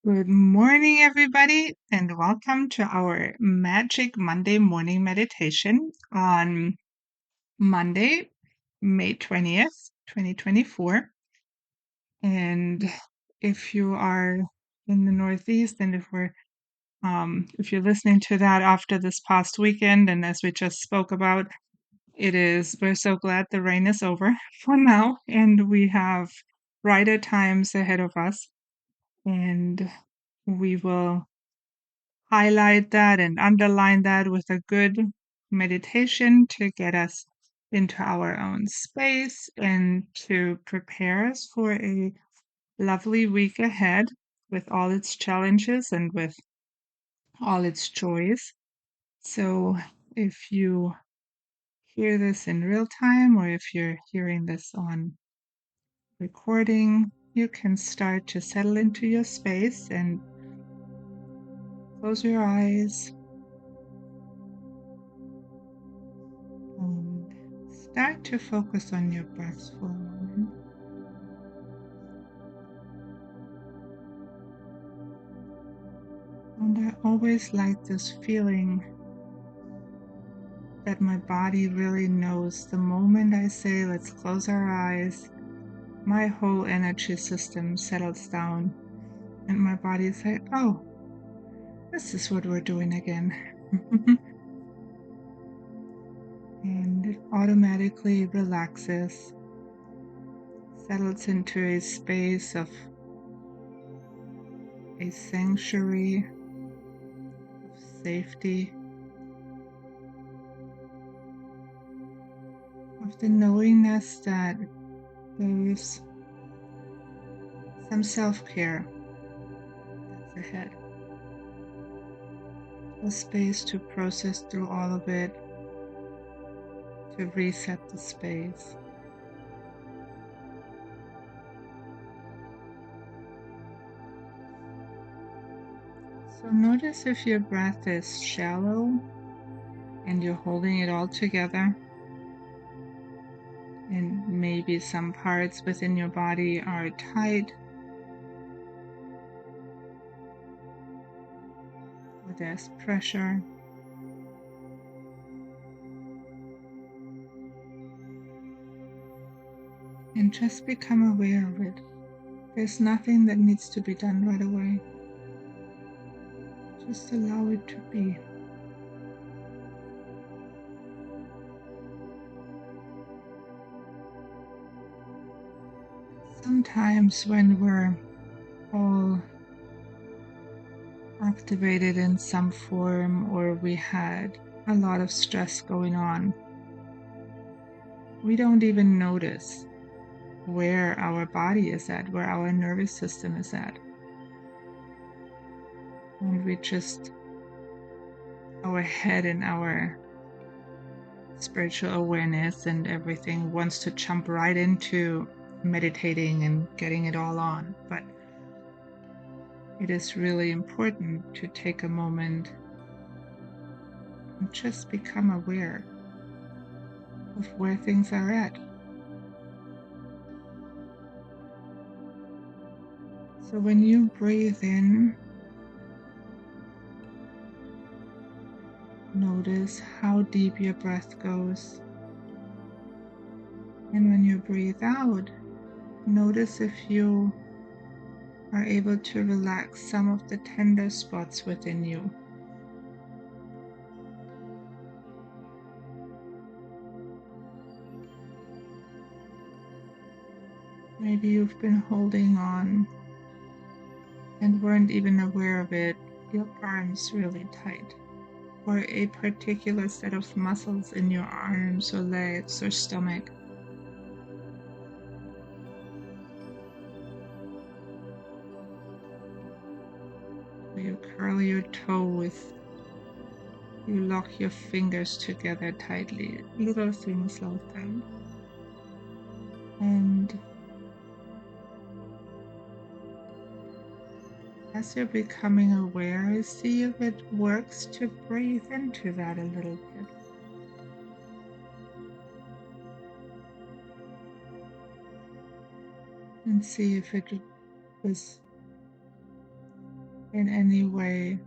Good morning, everybody, and welcome to our Magic Monday morning meditation on Monday, May 20th, 2024. And if you are in the Northeast, and if you're listening to that after this past weekend, and as we just spoke about, we're so glad the rain is over for now, and we have brighter times ahead of us. And we will highlight that and underline that with a good meditation to get us into our own space and to prepare us for a lovely week ahead with all its challenges and with all its joys. So, if you hear this in real time or if you're hearing this on recording, you can start to settle into your space and close your eyes and start to focus on your breath for a moment. And I always like this feeling that my body really knows the moment I say, let's close our eyes, my whole energy system settles down and my body is like, oh, this is what we're doing again. And it automatically relaxes, settles into a space of a sanctuary of safety, of the knowingness that there is some self-care that's ahead. A space to process through all of it, to reset the space. So notice if your breath is shallow and you're holding it all together, and maybe some parts within your body are tight, or there's pressure. And just become aware of it. There's nothing that needs to be done right away. Just allow it to be. Sometimes when we're all activated in some form or we had a lot of stress going on, we don't even notice where our body is at, where our nervous system is at. And our head and our spiritual awareness and everything wants to jump right into meditating and getting it all on. But it is really important to take a moment and just become aware of where things are at. So when you breathe in, notice how deep your breath goes. And when you breathe out, notice if you are able to relax some of the tender spots within you. Maybe you've been holding on and weren't even aware of it, your arms really tight, or a particular set of muscles in your arms or legs or stomach. You curl your toe you lock your fingers together tightly, little things like that. And as you're becoming aware, see if it works to breathe into that a little bit. And see if it is in any way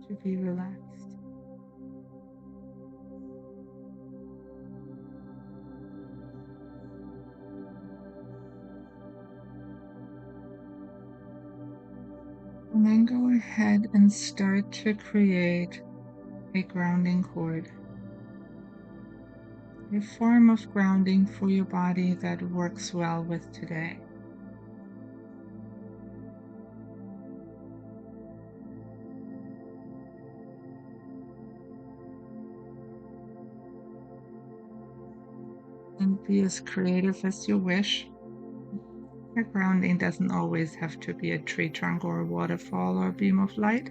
to be relaxed. And then go ahead and start to create a grounding cord, a form of grounding for your body that works well with today. And be as creative as you wish. Your grounding doesn't always have to be a tree trunk or a waterfall or a beam of light.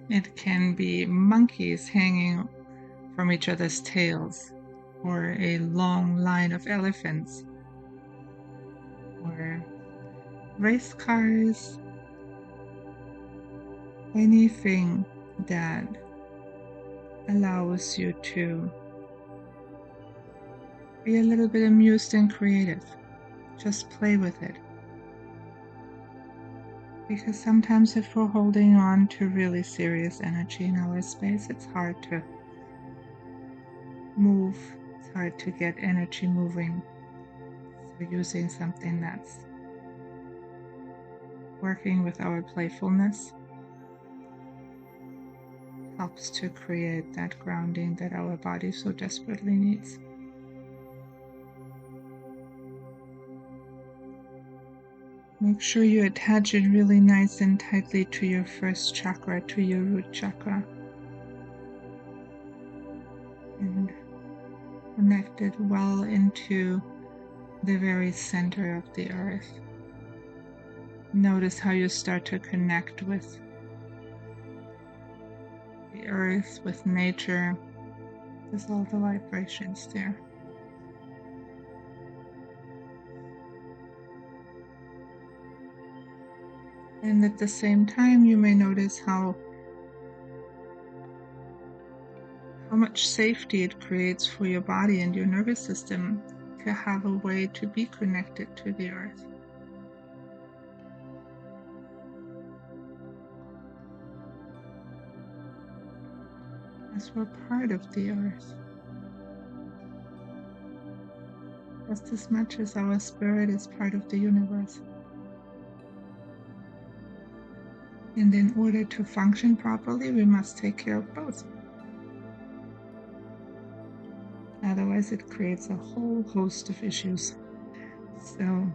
It can be monkeys hanging from each other's tails, or a long line of elephants, or race cars, anything that allows you to be a little bit amused and creative. Just play with it. Because sometimes if we're holding on to really serious energy in our space, it's hard to move. It's hard to get energy moving. So using something that's working with our playfulness helps to create that grounding that our body so desperately needs. Make sure you attach it really nice and tightly to your first chakra, to your root chakra. And connect it well into the very center of the earth. Notice how you start to connect with the earth, with nature. There's all the vibrations there. And at the same time, you may notice how much safety it creates for your body and your nervous system to have a way to be connected to the earth. As we're part of the earth, just as much as our spirit is part of the universe. And in order to function properly, we must take care of both. Otherwise, it creates a whole host of issues. So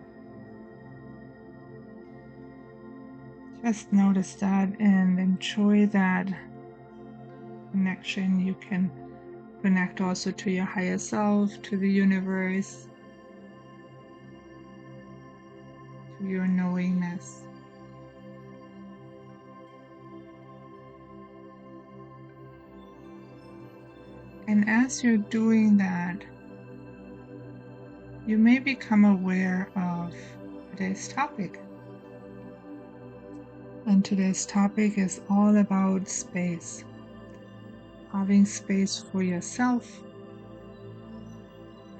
just notice that and enjoy that connection. You can connect also to your higher self, to the universe, to your knowingness. And as you're doing that, you may become aware of today's topic. And today's topic is all about space. Having space for yourself,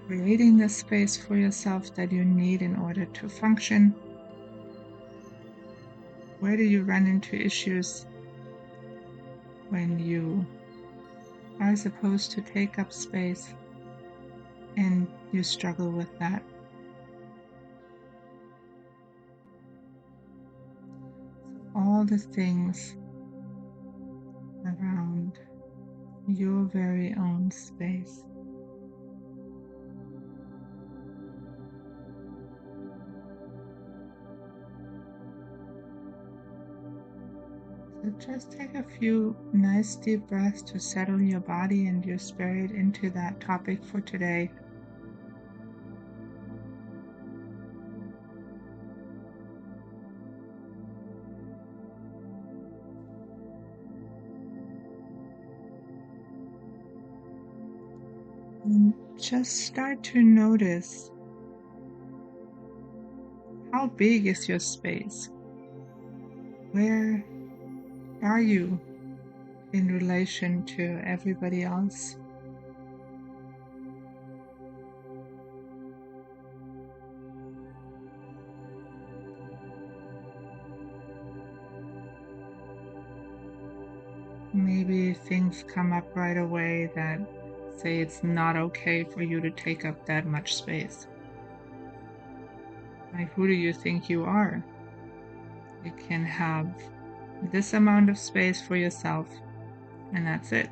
creating the space for yourself that you need in order to function. Where do you run into issues when you are supposed to take up space and you struggle with that? So all the things around your very own space. So just take a few nice deep breaths to settle your body and your spirit into that topic for today. And just start to notice, how big is your space? Where are you in relation to everybody else? Maybe things come up right away that say it's not okay for you to take up that much space. Like, who do you think you are? You can have this amount of space for yourself, and that's it.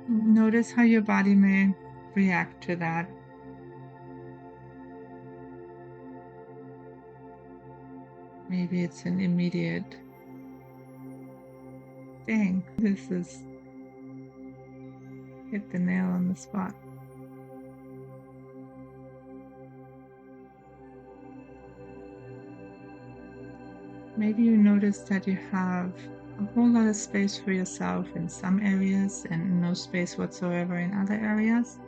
Notice how your body may react to that. Maybe it's an immediate thing. This is hit the nail on the spot. Maybe you notice that you have a whole lot of space for yourself in some areas and no space whatsoever in other areas.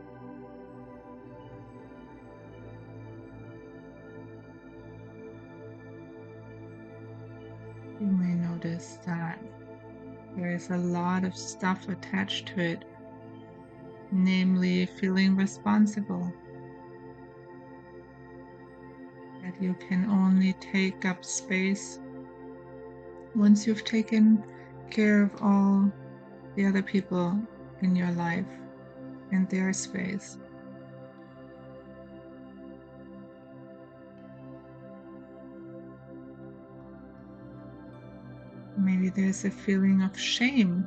You may notice that there is a lot of stuff attached to it, namely feeling responsible. That you can only take up space once you've taken care of all the other people in your life and their space. Maybe there's a feeling of shame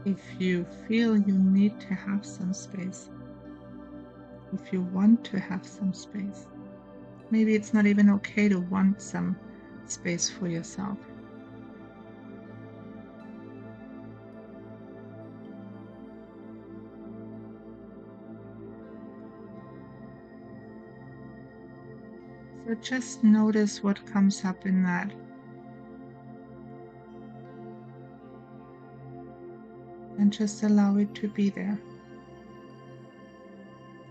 if you feel you need to have some space, if you want to have some space. Maybe it's not even okay to want some space for yourself. So just notice what comes up in that. And just allow it to be there.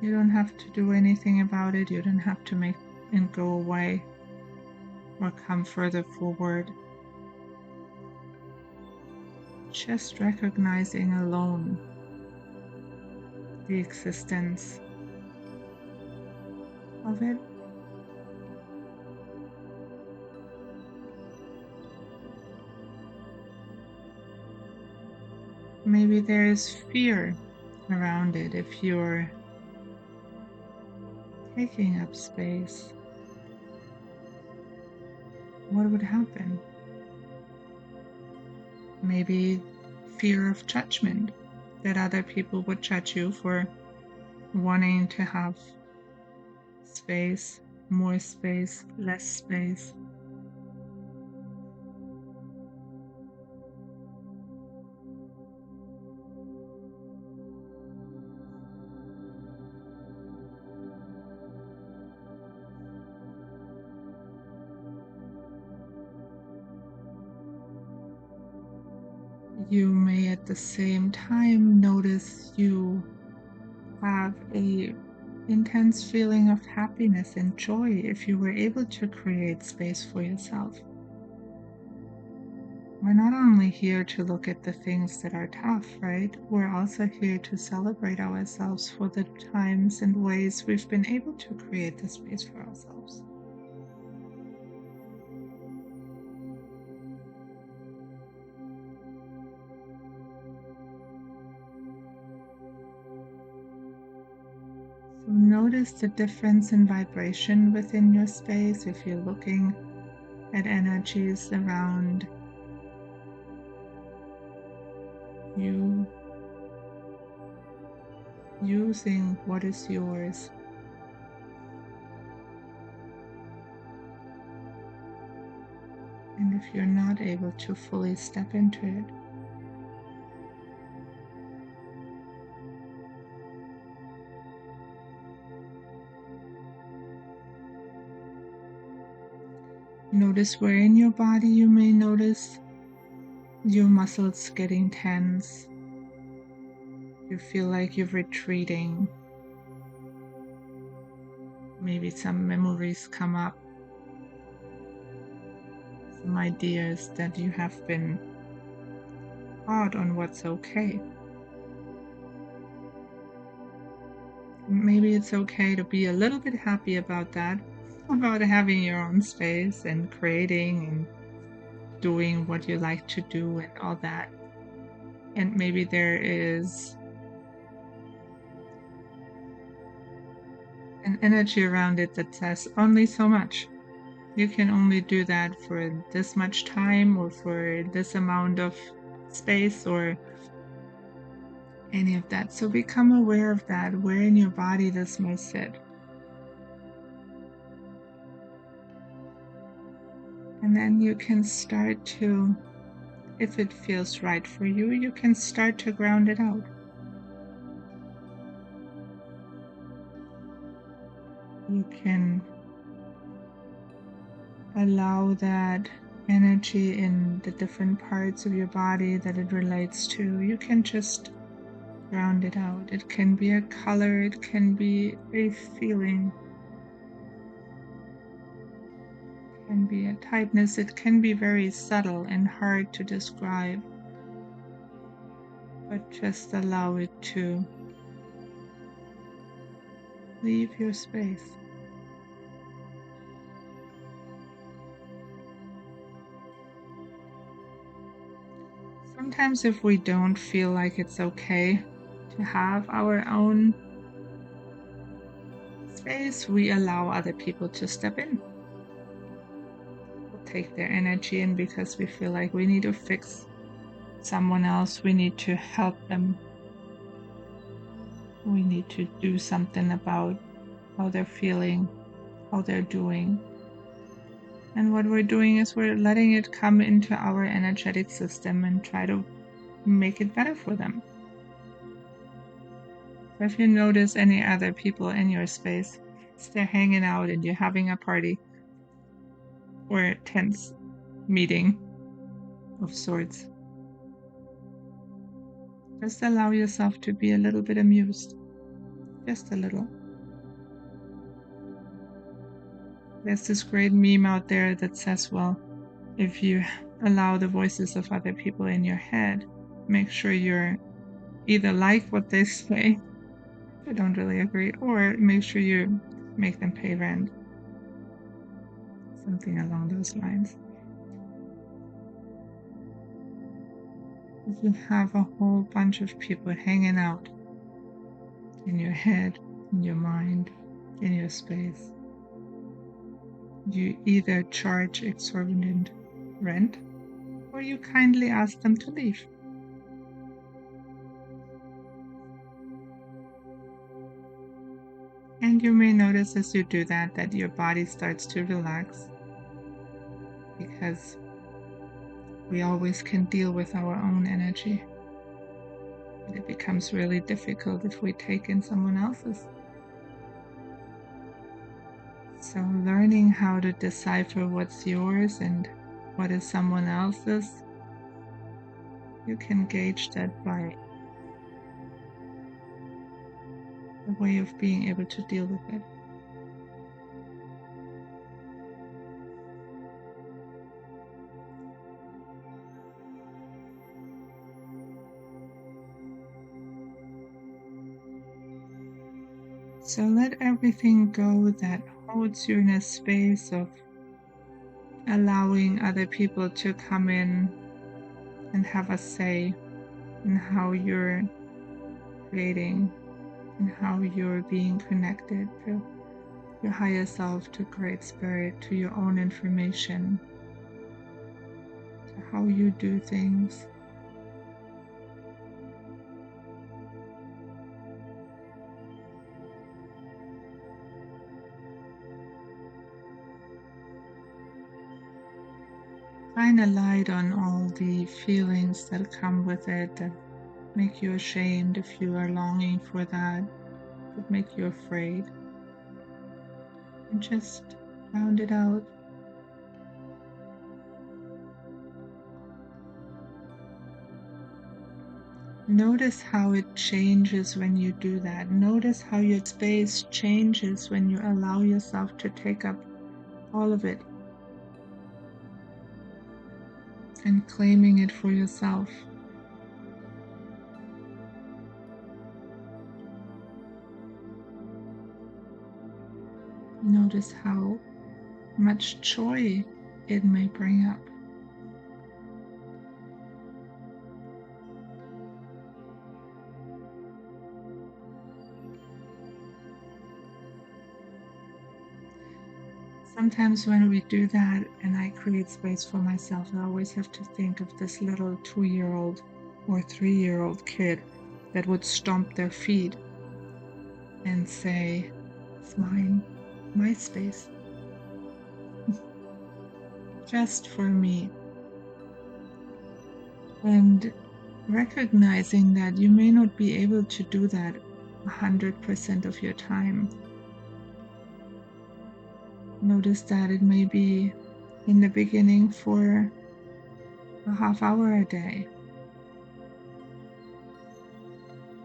You don't have to do anything about it. You don't have to make it go away or come further forward. Just recognizing alone the existence of it. Maybe there is fear around it if you're taking up space. What would happen? Maybe fear of judgment, that other people would judge you for wanting to have space, more space, less space. You may at the same time notice you have a intense feeling of happiness and joy if you were able to create space for yourself. We're not only here to look at the things that are tough, right? We're also here to celebrate ourselves for the times and ways we've been able to create the space for ourselves. So notice the difference in vibration within your space if you're looking at energies around you, using what is yours. And if you're not able to fully step into it, notice where in your body you may notice your muscles getting tense. You feel like you're retreating. Maybe some memories come up, some ideas that you have been taught on what's okay. Maybe it's okay to be a little bit happy about that, about having your own space and creating and doing what you like to do and all that. And maybe there is an energy around it that says only so much. You can only do that for this much time or for this amount of space or any of that. So become aware of that, where in your body this may sit. And then you can start to, if it feels right for you, you can start to ground it out. You can allow that energy in the different parts of your body that it relates to. You can just ground it out. It can be a color, it can be a feeling, it can be a tightness, it can be very subtle and hard to describe. But just allow it to leave your space. Sometimes if we don't feel like it's okay to have our own space, we allow other people to step in. We'll take their energy in because we feel like we need to fix someone else, we need to help them, we need to do something about how they're feeling, how they're doing. And what we're doing is we're letting it come into our energetic system and try to make it better for them. So if you notice any other people in your space, they're hanging out and you're having a party or a tense meeting of sorts, just allow yourself to be a little bit amused, just a little. There's this great meme out there that says, well, if you allow the voices of other people in your head, make sure you're either like what they say, I don't really agree, or make sure you make them pay rent. Something along those lines. If you have a whole bunch of people hanging out in your head, in your mind, in your space, you either charge exorbitant rent or you kindly ask them to leave. And you may notice as you do that your body starts to relax, because we always can deal with our own energy. But it becomes really difficult if we take in someone else's. So learning how to decipher what's yours and what is someone else's, you can gauge that by a way of being able to deal with it. So let everything go that holds you in a space of allowing other people to come in and have a say in how you're creating and how you're being connected to your higher self, to great spirit, to your own information, to how you do things. Shine a light on all the feelings that come with it, that make you ashamed if you are longing for that, that make you afraid. And just round it out. Notice how it changes when you do that. Notice how your space changes when you allow yourself to take up all of it and claiming it for yourself. Notice how much joy it may bring up. Sometimes when we do that and I create space for myself, I always have to think of this little 2-year-old or 3-year-old kid that would stomp their feet and say, "It's mine, my space, just for me." And recognizing that you may not be able to do that 100% of your time. Notice that it may be in the beginning for a half hour a day.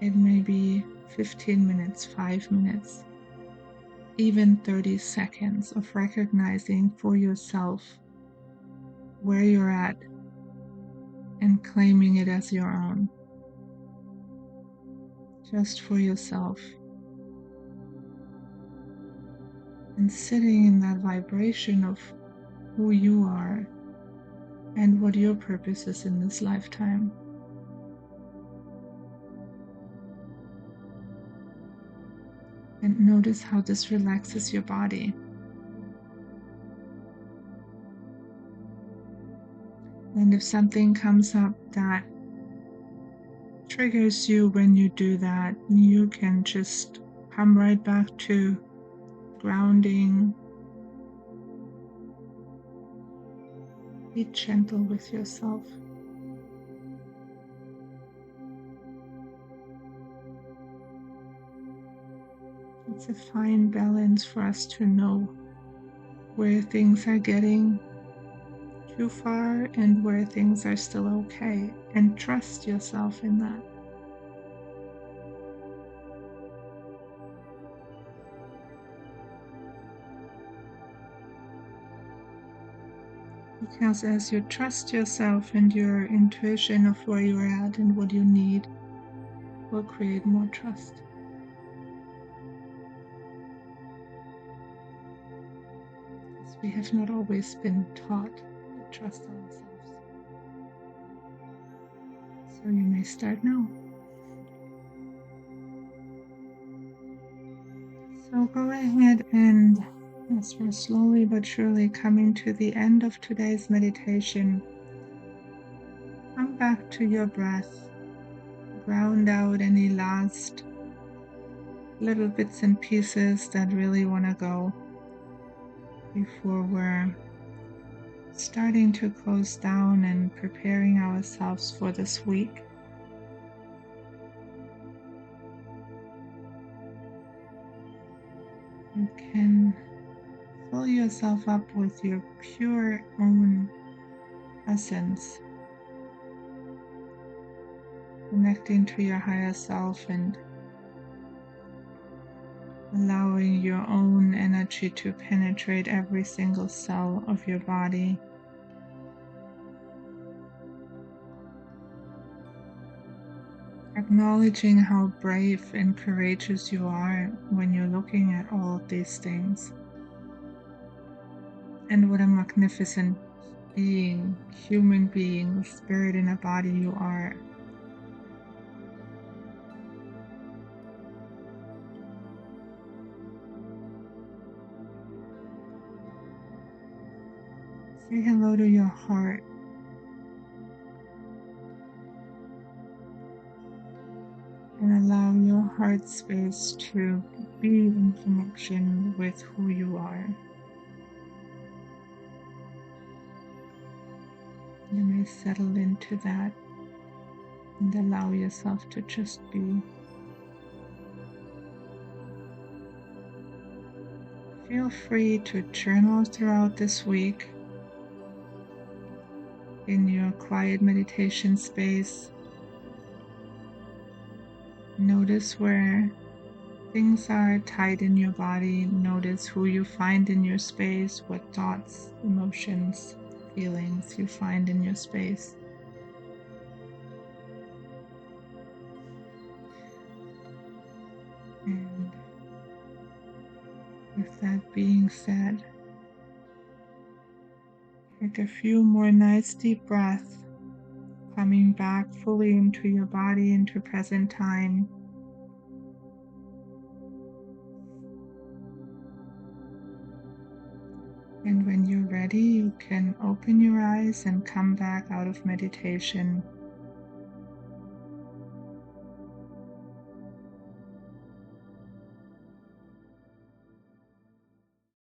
It may be 15 minutes, 5 minutes, even 30 seconds of recognizing for yourself where you're at and claiming it as your own, just for yourself. And sitting in that vibration of who you are and what your purpose is in this lifetime. And notice how this relaxes your body. And if something comes up that triggers you when you do that, you can just come right back to grounding. Be gentle with yourself. It's a fine balance for us to know where things are getting too far and where things are still okay, and trust yourself in that. Because as you trust yourself and your intuition of where you're at and what you need, will create more trust. Because we have not always been taught to trust ourselves. So you may start now. So go ahead and, as we're slowly but surely coming to the end of today's meditation, come back to your breath. Ground out any last little bits and pieces that really want to go before we're starting to close down and preparing ourselves for this week. You can fill yourself up with your pure own essence, connecting to your higher self and allowing your own energy to penetrate every single cell of your body. Acknowledging how brave and courageous you are when you're looking at all of these things. And what a magnificent being, human being, spirit in a body you are. Say hello to your heart. And allow your heart space to be in connection with who you are. You may settle into that and allow yourself to just be. Feel free to journal throughout this week in your quiet meditation space. Notice where things are tight in your body. Notice who you find in your space, what thoughts, emotions, feelings you find in your space. And with that being said, take a few more nice deep breaths, coming back fully into your body, into present time. And when you're ready, you can open your eyes and come back out of meditation